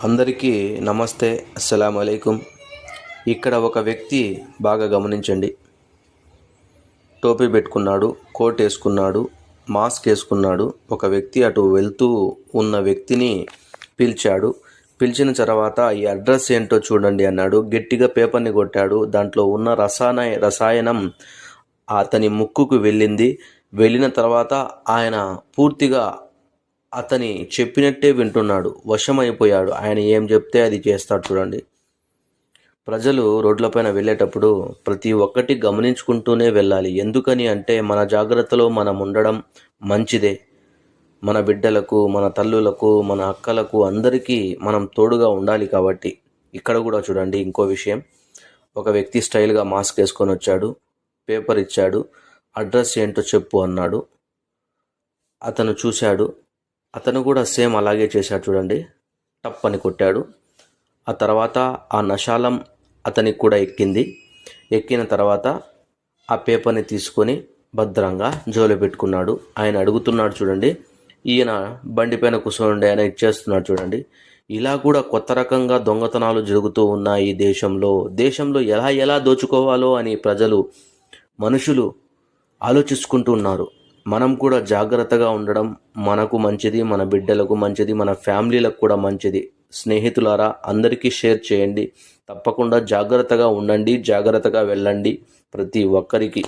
అందరికీ నమస్తే, అస్సలాము అలైకుం. ఇక్కడ ఒక వ్యక్తి బాగా గమనించండి. టోపీ పెట్టుకున్నాడు, కోట్ వేసుకున్నాడు, మాస్క్ వేసుకున్నాడు. ఒక వ్యక్తి అటు వెళ్తూ ఉన్న వ్యక్తిని పిలిచాడు. పిలిచిన తర్వాత ఈ అడ్రస్ ఏంటో చూడండి అన్నాడు. గట్టిగా పేపర్ని కొట్టాడు. దాంట్లో ఉన్న రసాయనం అతని ముక్కుకు వెళ్ళిన తర్వాత ఆయన పూర్తిగా అతని చెప్పినట్టే వింటున్నాడు. వశమైపోయాడు. ఆయన ఏం చెప్తే అది చేస్తాడు. చూడండి, ప్రజలు రోడ్లపైన వెళ్ళేటప్పుడు ప్రతి ఒక్కటి గమనించుకుంటూనే వెళ్ళాలి. ఎందుకని అంటే మన జాగ్రత్తలో మనం ఉండడం మంచిదే. మన బిడ్డలకు, మన తల్లులకు, మన అక్కలకు అందరికీ మనం తోడుగా ఉండాలి. కాబట్టి ఇక్కడ కూడా చూడండి, ఇంకో విషయం. ఒక వ్యక్తి స్టైల్గా మాస్క్ వేసుకొని వచ్చాడు. పేపర్ ఇచ్చాడు. అడ్రస్ ఏంటో చెప్పు అన్నాడు. అతను చూశాడు. అతను కూడా సేమ్ అలాగే చేశాడు. చూడండి, టప్ అని కొట్టాడు. ఆ తర్వాత ఆ నశాలం అతనికి కూడా ఎక్కిన తర్వాత ఆ పేపర్ని తీసుకొని భద్రంగా జోలో పెట్టుకున్నాడు. ఆయన అడుగుతున్నాడు. చూడండి, ఈయన బండిపైన కూర్చోండి, ఆయన ఇచ్చేస్తున్నాడు. చూడండి, ఇలా కూడా కొత్త రకంగా దొంగతనాలు జరుగుతూ ఉన్నాయి ఈ దేశంలో ఎలా దోచుకోవాలో అని మనుషులు ఆలోచించుకుంటూ ఉన్నారు. మనం కూడా జాగ్రత్తగా ఉండడం మనకు మంచిది, మన బిడ్డలకు మంచిది, మన ఫ్యామిలీలకు కూడా మంచిది. స్నేహితులారా, అందరికీ షేర్ చేయండి. తప్పకుండా జాగ్రత్తగా ఉండండి, జాగ్రత్తగా వెళ్ళండి ప్రతి ఒక్కరికి.